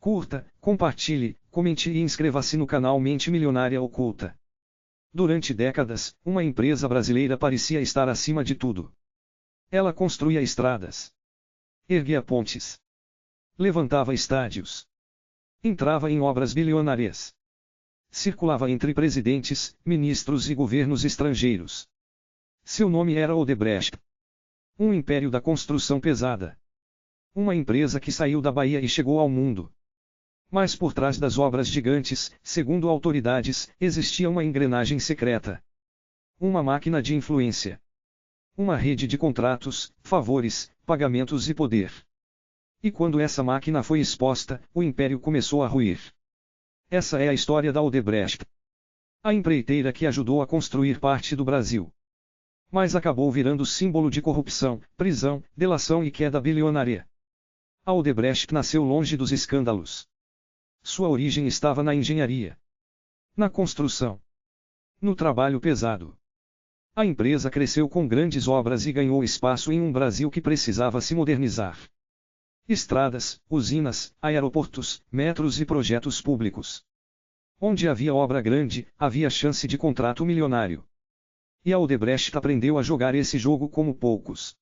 Curta, compartilhe, comente e inscreva-se no canal Mente Milionária Oculta. Durante décadas, uma empresa brasileira parecia estar acima de tudo. Ela construía estradas, erguia pontes, levantava estádios, entrava em obras bilionárias, circulava entre presidentes, ministros e governos estrangeiros. Seu nome era Odebrecht. Um império da construção pesada. Uma empresa que saiu da Bahia e chegou ao mundo. Mas por trás das obras gigantes, segundo autoridades, existia uma engrenagem secreta. Uma máquina de influência. Uma rede de contratos, favores, pagamentos e poder. E quando essa máquina foi exposta, o império começou a ruir. Essa é a história da Odebrecht. A empreiteira que ajudou a construir parte do Brasil. Mas acabou virando símbolo de corrupção, prisão, delação e queda bilionária. A Odebrecht nasceu longe dos escândalos. Sua origem estava na engenharia, na construção, no trabalho pesado. A empresa cresceu com grandes obras e ganhou espaço em um Brasil que precisava se modernizar. Estradas, usinas, aeroportos, metros e projetos públicos. Onde havia obra grande, havia chance de contrato milionário. E a Odebrecht aprendeu a jogar esse jogo como poucos.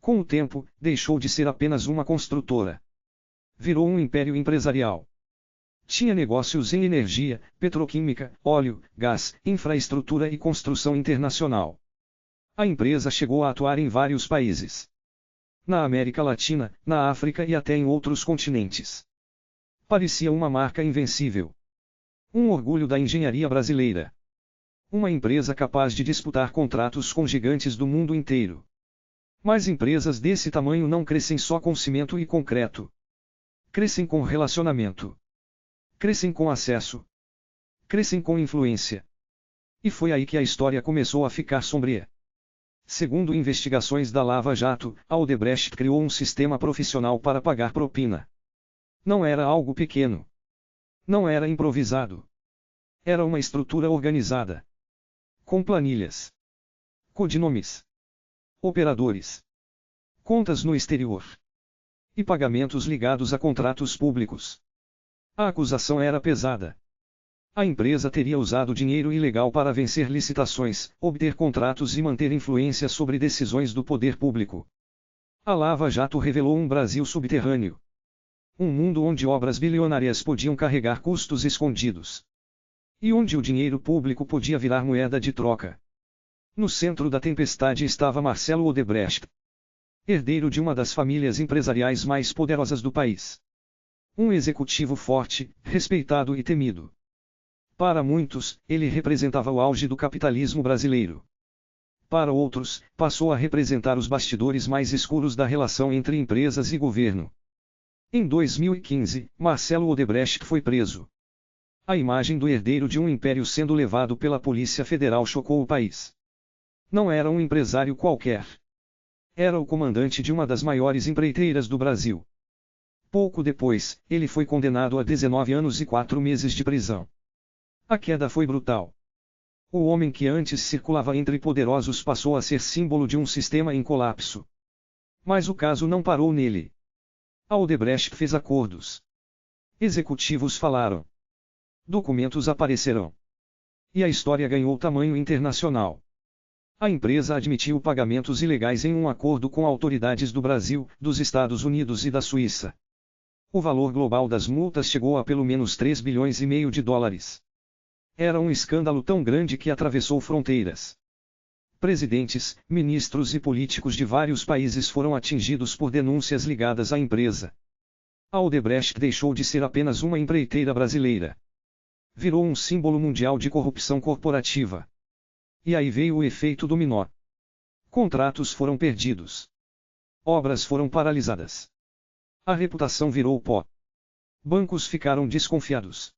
Com o tempo, deixou de ser apenas uma construtora. Virou um império empresarial. Tinha negócios em energia, petroquímica, óleo, gás, infraestrutura e construção internacional. A empresa chegou a atuar em vários países. Na América Latina, na África e até em outros continentes. Parecia uma marca invencível. Um orgulho da engenharia brasileira. Uma empresa capaz de disputar contratos com gigantes do mundo inteiro. Mas empresas desse tamanho não crescem só com cimento e concreto. Crescem com relacionamento. Crescem com acesso. Crescem com influência. E foi aí que a história começou a ficar sombria. Segundo investigações da Lava Jato, a Odebrecht criou um sistema profissional para pagar propina. Não era algo pequeno. Não era improvisado. Era uma estrutura organizada. Com planilhas. Codinomes. Operadores. Contas no exterior. E pagamentos ligados a contratos públicos. A acusação era pesada. A empresa teria usado dinheiro ilegal para vencer licitações, obter contratos e manter influência sobre decisões do poder público. A Lava Jato revelou um Brasil subterrâneo. Um mundo onde obras bilionárias podiam carregar custos escondidos. E onde o dinheiro público podia virar moeda de troca. No centro da tempestade estava Marcelo Odebrecht. Herdeiro de uma das famílias empresariais mais poderosas do país. Um executivo forte, respeitado e temido. Para muitos, ele representava o auge do capitalismo brasileiro. Para outros, passou a representar os bastidores mais escuros da relação entre empresas e governo. Em 2015, Marcelo Odebrecht foi preso. A imagem do herdeiro de um império sendo levado pela Polícia Federal chocou o país. Não era um empresário qualquer. Era o comandante de uma das maiores empreiteiras do Brasil. Pouco depois, ele foi condenado a 19 anos e 4 meses de prisão. A queda foi brutal. O homem que antes circulava entre poderosos passou a ser símbolo de um sistema em colapso. Mas o caso não parou nele. A Odebrecht fez acordos. Executivos falaram. Documentos aparecerão. E a história ganhou tamanho internacional. A empresa admitiu pagamentos ilegais em um acordo com autoridades do Brasil, dos Estados Unidos e da Suíça. O valor global das multas chegou a pelo menos 3 bilhões e meio de dólares. Era um escândalo tão grande que atravessou fronteiras. Presidentes, ministros e políticos de vários países foram atingidos por denúncias ligadas à empresa. A Odebrecht deixou de ser apenas uma empreiteira brasileira. Virou um símbolo mundial de corrupção corporativa. E aí veio o efeito dominó. Contratos foram perdidos. Obras foram paralisadas. A reputação virou pó. Bancos ficaram desconfiados.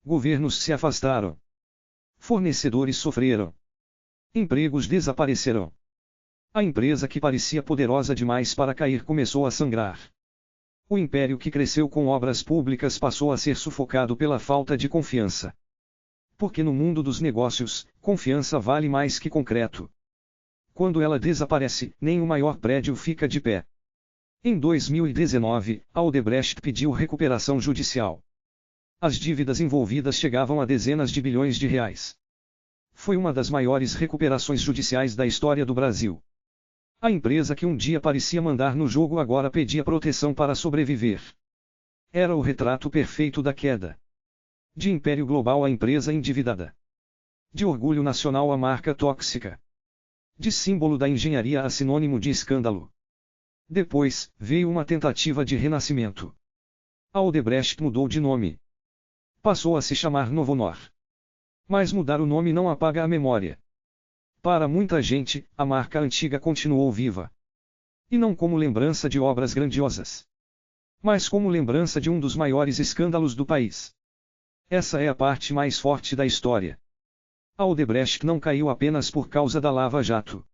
Governos se afastaram. Fornecedores sofreram. Empregos desapareceram. A empresa que parecia poderosa demais para cair começou a sangrar. O império que cresceu com obras públicas passou a ser sufocado pela falta de confiança. Porque no mundo dos negócios, confiança vale mais que concreto. Quando ela desaparece, nem o maior prédio fica de pé. Em 2019, a Odebrecht pediu recuperação judicial. As dívidas envolvidas chegavam a dezenas de bilhões de reais. Foi uma das maiores recuperações judiciais da história do Brasil. A empresa que um dia parecia mandar no jogo agora pedia proteção para sobreviver. Era o retrato perfeito da queda. De império global a empresa endividada. De orgulho nacional a marca tóxica. De símbolo da engenharia a sinônimo de escândalo. Depois, veio uma tentativa de renascimento. A Odebrecht mudou de nome. Passou a se chamar Novonor. Mas mudar o nome não apaga a memória. Para muita gente, a marca antiga continuou viva. E não como lembrança de obras grandiosas, mas como lembrança de um dos maiores escândalos do país. Essa é a parte mais forte da história. A Odebrecht não caiu apenas por causa da Lava Jato.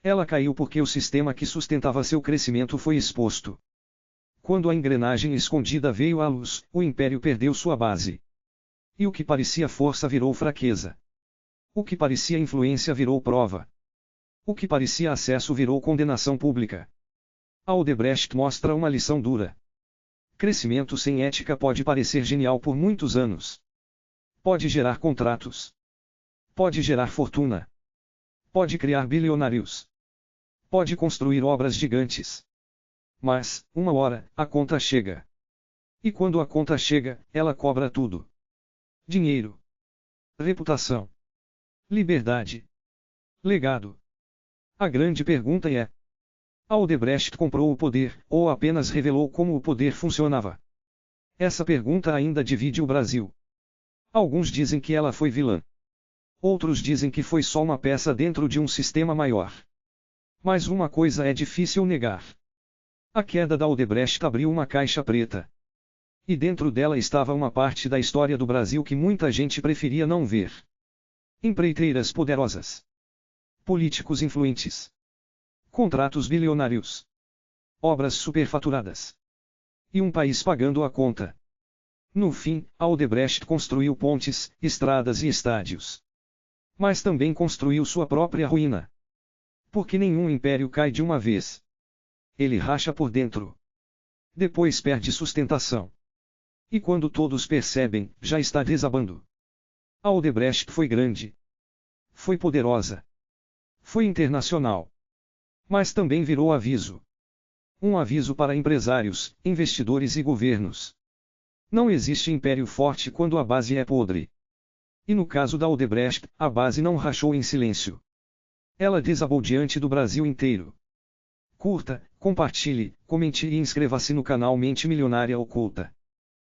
Ela caiu porque o sistema que sustentava seu crescimento foi exposto. Quando a engrenagem escondida veio à luz, o império perdeu sua base. E o que parecia força virou fraqueza. O que parecia influência virou prova. O que parecia acesso virou condenação pública. A Odebrecht mostra uma lição dura. Crescimento sem ética pode parecer genial por muitos anos. Pode gerar contratos. Pode gerar fortuna. Pode criar bilionários. Pode construir obras gigantes. Mas, uma hora, a conta chega. E quando a conta chega, ela cobra tudo. Dinheiro. Reputação. Liberdade. Legado. A grande pergunta é: a Odebrecht comprou o poder, ou apenas revelou como o poder funcionava? Essa pergunta ainda divide o Brasil. Alguns dizem que ela foi vilã. Outros dizem que foi só uma peça dentro de um sistema maior. Mas uma coisa é difícil negar. A queda da Odebrecht abriu uma caixa preta. E dentro dela estava uma parte da história do Brasil que muita gente preferia não ver. Empreiteiras poderosas. Políticos influentes. Contratos bilionários. Obras superfaturadas. E um país pagando a conta. No fim, a Odebrecht construiu pontes, estradas e estádios. Mas também construiu sua própria ruína. Porque nenhum império cai de uma vez. Ele racha por dentro. Depois perde sustentação. E quando todos percebem, já está desabando. A Odebrecht foi grande. Foi poderosa. Foi internacional. Mas também virou aviso. Um aviso para empresários, investidores e governos. Não existe império forte quando a base é podre. E no caso da Odebrecht, a base não rachou em silêncio. Ela desabou diante do Brasil inteiro. Curta, compartilhe, comente e inscreva-se no canal Mente Milionária Oculta.